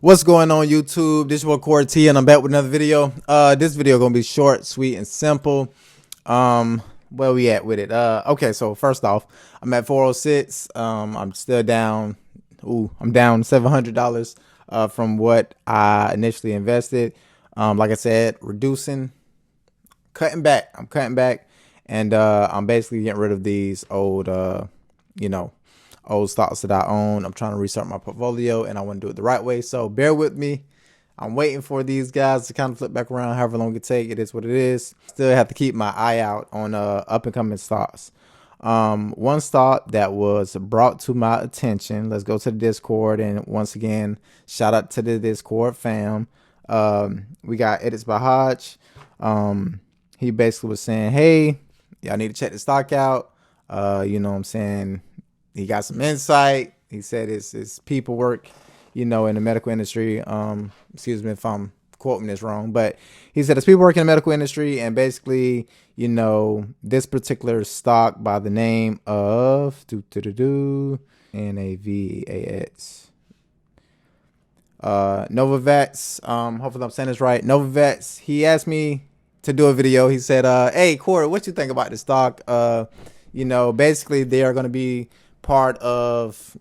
What's going on YouTube? This is your Corey T and I'm back with another video. This video gonna be short, sweet, and simple. Where we at with it? Okay, so first off, I'm at 406. I'm still down. I'm down $700 from what I initially invested. Like I said, cutting back. I'm cutting back, and I'm basically getting rid of these old, old stocks that I own. I'm trying to restart my portfolio, and I want to do it the right way. So bear with me. I'm waiting for these guys to kind of flip back around, however long it takes. It is what it is. Still have to keep my eye out on up and coming stocks. One stock that was brought to my attention. Let's go to the Discord, and once again, shout out to the Discord fam. We got Edits by Hodge. He basically was saying, hey, y'all need to check the stock out. You know what I'm saying? He got some insight. He said it's people work, in the medical industry. Excuse me if I'm quoting this wrong, but he said it's people work in the medical industry, and basically, this particular stock by the name of Navax. Novavax. Hopefully I'm saying this right. Novavax. He asked me to do a video. He said, hey Corey, what you think about the stock? Basically they are going to be part of,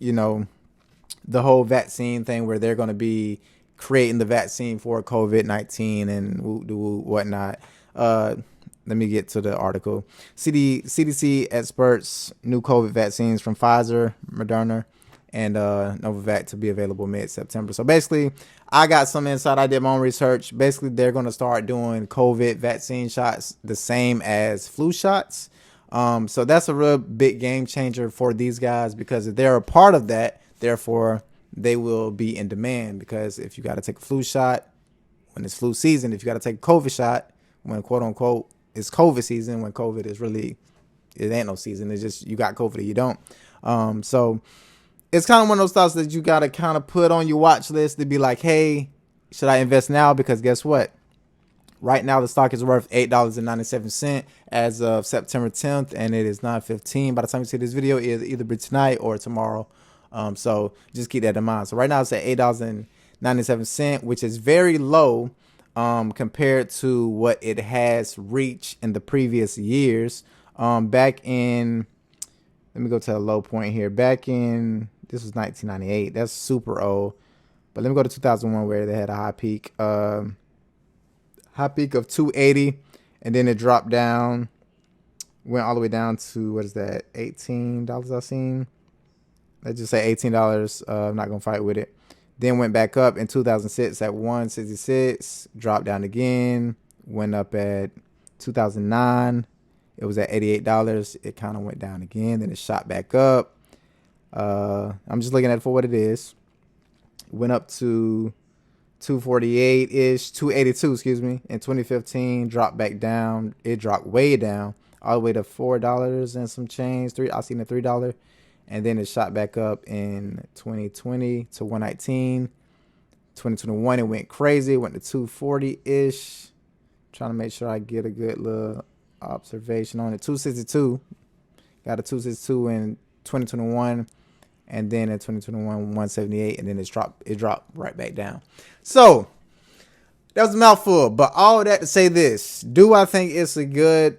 the whole vaccine thing, where they're going to be creating the vaccine for COVID-19 and whatnot. Let me get to the article. CDC experts new COVID vaccines from Pfizer, Moderna, and Novavax to be available mid-September. So basically, I got some insight. I did my own research. Basically, they're going to start doing COVID vaccine shots the same as flu shots. So that's a real big game changer for these guys, because if they're a part of that, therefore they will be in demand. Because if you got to take a flu shot when it's flu season, if you got to take a COVID shot when quote unquote it's COVID season, when COVID is really, it ain't no season. It's just you got COVID or you don't. So it's kind of one of those thoughts that you got to kind of put on your watch list to be like, hey, should I invest now? Because guess what? Right now, the stock is worth $8.97 as of September 10th, and it is 9:15. By the time you see this video, it'll either be tonight or tomorrow. So just keep that in mind. So right now, it's at $8.97, which is very low compared to what it has reached in the previous years. Back in, let me go to a low point here. Back in, this was 1998. That's super old. But let me go to 2001, where they had a high peak. High peak of 280, and then it dropped down, went all the way down to, what is that, $18 I've seen. Let's just say $18. I'm not gonna fight with it. Then went back up in 2006 at 166, dropped down again, went up at 2009. It was at $88. It kind of went down again, then it shot back up. I'm just looking at it for what it is. Went up to 248-ish, 282, excuse me, in 2015, dropped back down. It dropped way down, all the way to $4 and some change. I seen a $3, and then it shot back up in 2020 to 119. 2021, it went crazy, it went to 240-ish. Trying to make sure I get a good little observation on it. 262, got a 262 in 2021. And then in 2021, 178, and then it dropped right back down. So that was a mouthful, but all that to say this: do I think it's a good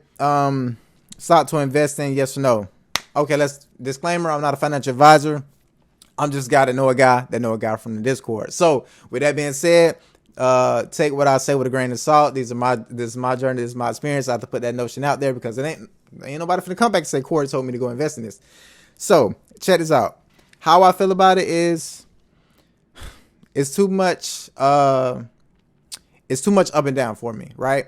stock to invest in? Yes or no? Okay, disclaimer: I'm not a financial advisor. I'm just got to know a guy from the Discord. So with that being said, take what I say with a grain of salt. This is my journey. This is my experience. I have to put that notion out there, because it ain't nobody finna come back and say Corey told me to go invest in this. So check this out. How I feel about it is, it's too much up and down for me, right?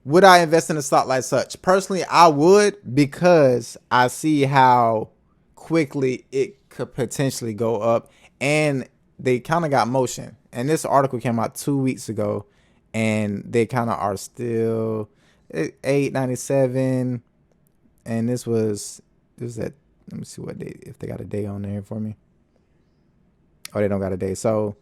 Would I invest in a stock like such? Personally, I would, because I see how quickly it could potentially go up, and they kind of got motion. And this article came out 2 weeks ago, and they kind of are still $8.97, and this was at, let me see what day, if they got a day on there for me. Oh, they don't got a day. So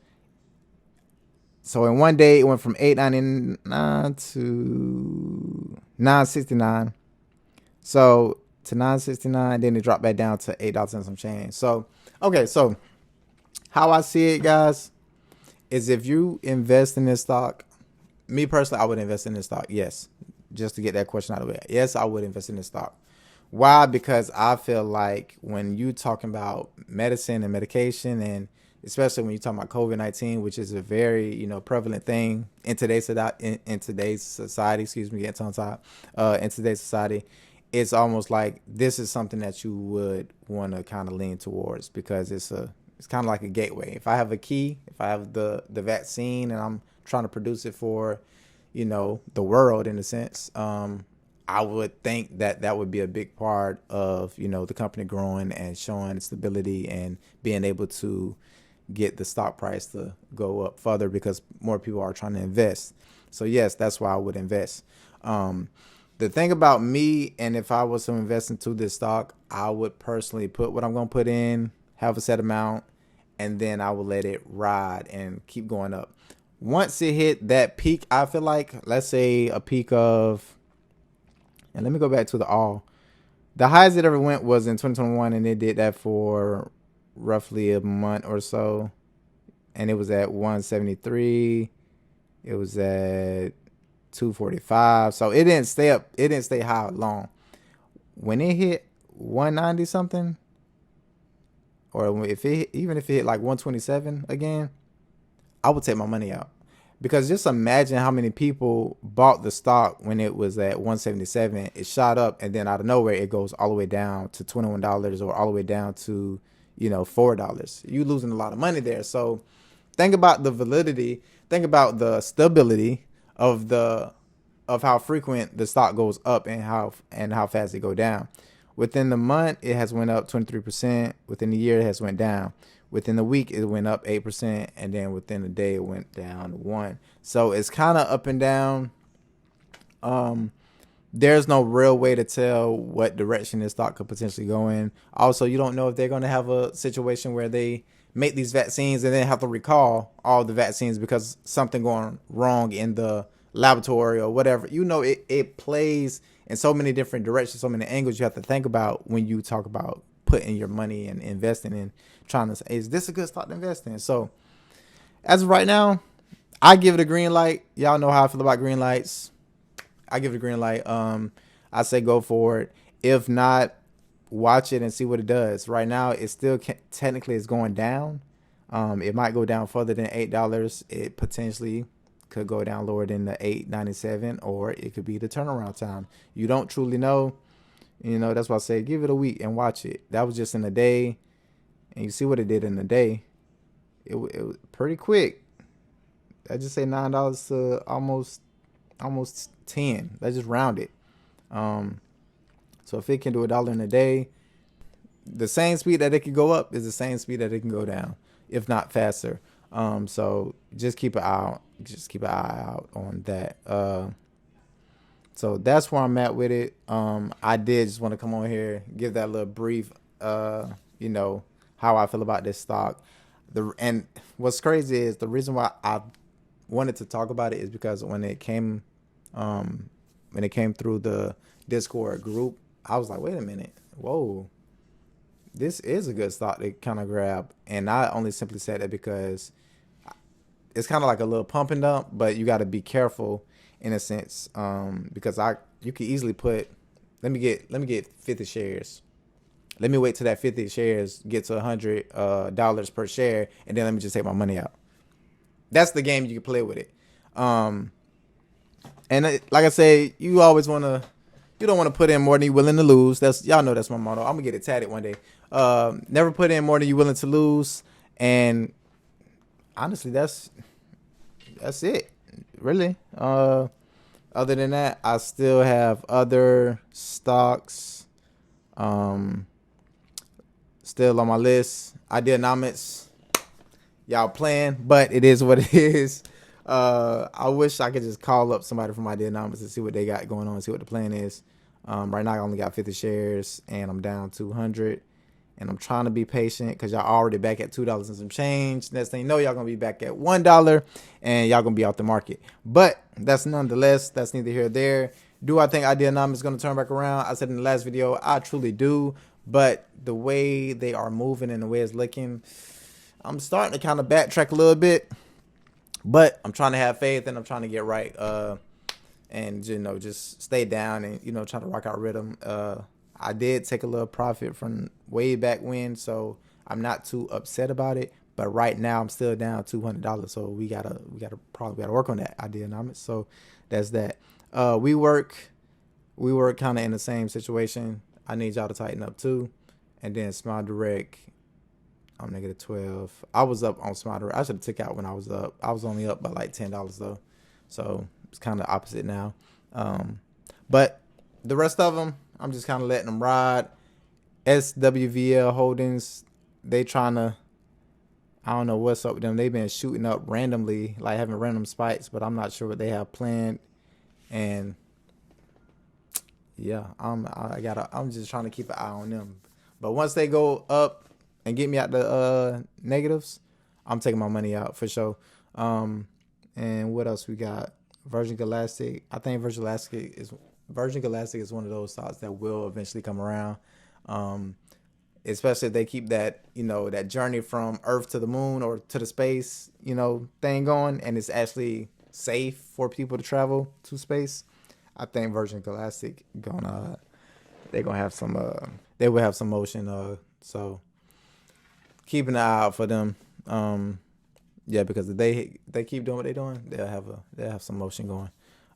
in one day, it went from $8.99 to $9.69. So to $9.69, then it dropped back down to $8 and some change. So, okay, so how I see it, guys, is if you invest in this stock, me personally, I would invest in this stock. Yes. Just to get that question out of the way. Yes, I would invest in this stock. Why? Because I feel like when you talking about medicine and medication, and especially when you talking about COVID-19, which is a very prevalent thing in today's in today's society. Excuse me, getting tongue tied. In today's society, it's almost like this is something that you would want to kind of lean towards because it's kind of like a gateway. If I have a key, if I have the vaccine, and I'm trying to produce it for the world in a sense, I would think that that would be a big part of, the company growing and showing stability and being able to get the stock price to go up further because more people are trying to invest. So yes, that's why I would invest. The thing about me, and if I was to invest into this stock, I would personally put what I'm going to put in, have a set amount, and then I would let it ride and keep going up. Once it hit that peak, I feel like, let's say a peak of, and let me go back to the highest it ever went was in 2021, and it did that for roughly a month or so, and it was at 173. It was at 245. So it didn't stay up. It didn't stay high long. When it hit 190 something, or even if it hit like 127 again, I would take my money out. Because just imagine how many people bought the stock when it was at 177. It shot up, and then out of nowhere, it goes all the way down to $21 or all the way down to, $4. You're losing a lot of money there. So think about the validity. Think about the stability of how frequent the stock goes up and how fast it go down. Within the month, it has went up 23%. Within the year, it has went down. Within the week, it went up 8%, and then within the day, it went down 1%. So it's kind of up and down. There's no real way to tell what direction this stock could potentially go in. Also, you don't know if they're going to have a situation where they make these vaccines and then have to recall all the vaccines because something going wrong in the laboratory or whatever. It plays in so many different directions, so many angles you have to think about when you talk about putting your money and investing in, trying to say, is this a good stock to invest in? So as of right now, I give it a green light. Y'all know how I feel about green lights. I give it a green light. I say go for it. If not, watch it and see what it does. Right now, it still technically is going down. It might go down further than $8. It potentially could go down lower than the $8.97, or it could be the turnaround time. You don't truly know. That's why I say give it a week and watch it. That was just in a day, and you see what it did in a day. It was pretty quick. I just say $9 to almost 10. Let's just round it. So if it can do $1 in a day, the same speed that it can go up is the same speed that it can go down, if not faster. So just keep an eye out. Just keep an eye out on that. So that's where I'm at with it. I did just want to come on here, give that little brief, how I feel about this stock. And what's crazy is the reason why I wanted to talk about it is because when it came through the Discord group, I was like, wait a minute, whoa, this is a good stock to kind of grab. And I only simply said that because it's kind of like a little pump and dump, but you got to be careful in a sense, because you could easily put, let me get 50 shares. Let me wait till that 50 shares get to $100 per share, and then let me just take my money out. That's the game you can play with it. And like I say, you don't want to put in more than you're willing to lose. Y'all know that's my motto. I'm gonna get it tatted one day. Never put in more than you're willing to lose. And honestly, that's it. Really. Other than that, I still have other stocks still on my list. Ideanomics, y'all playing, but it is what it is. I wish I could just call up somebody from Ideanomics and see what they got going on, see what the plan is. Right now, I only got 50 shares, and I'm down 200. And I'm trying to be patient because y'all already back at $2 and some change. Next thing you know, y'all going to be back at $1 and y'all going to be out the market. But that's nonetheless, that's neither here nor there. Do I think Ideanomics is going to turn back around? I said in the last video, I truly do. But the way they are moving and the way it's looking, I'm starting to kind of backtrack a little bit. But I'm trying to have faith and I'm trying to get right. And just stay down and try to rock out rhythm. I did take a little profit from way back when, so I'm not too upset about it. But right now I'm still down $200, so we gotta work on that ideonomics. So that's that. We work kind of in the same situation. I need y'all to tighten up too. And then Smile Direct, I'm -12. I was up on Smile Direct. I should have took out when I was up. I was only up by like $10 though, so it's kind of opposite now. But the rest of them, I'm just kind of letting them ride. SWVL Holdings, they trying to, I don't know what's up with them. They've been shooting up randomly, like having random spikes, but I'm not sure what they have planned. And yeah, I'm just trying to keep an eye on them. But once they go up and get me out the negatives, I'm taking my money out for sure. And what else we got? Virgin Galactic. I think Virgin Galactic is one of those stocks that will eventually come around. Especially if they keep that, that journey from Earth to the moon or to the space, thing going, and it's actually safe for people to travel to space. I think Virgin Galactic they will have some motion. So keep an eye out for them. Yeah, because if they keep doing what they're doing, they'll have some motion going.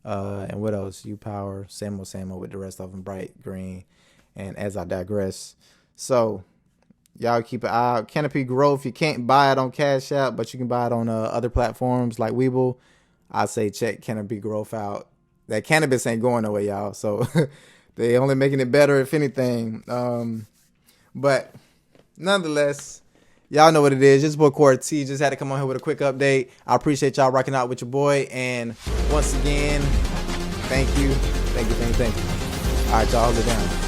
And what else? U-Power, same old with the rest of them, bright green. And as I digress, so y'all keep an eye out. Canopy Growth, you can't buy it on Cash App, but you can buy it on other platforms like Webull. I say check Canopy Growth out. That cannabis ain't going nowhere, y'all. So they only making it better, if anything. But nonetheless, y'all know what it is. Just boy Corey T. Just had to come on here with a quick update. I appreciate y'all rocking out with your boy. And once again, thank you. All right, y'all, hold it down.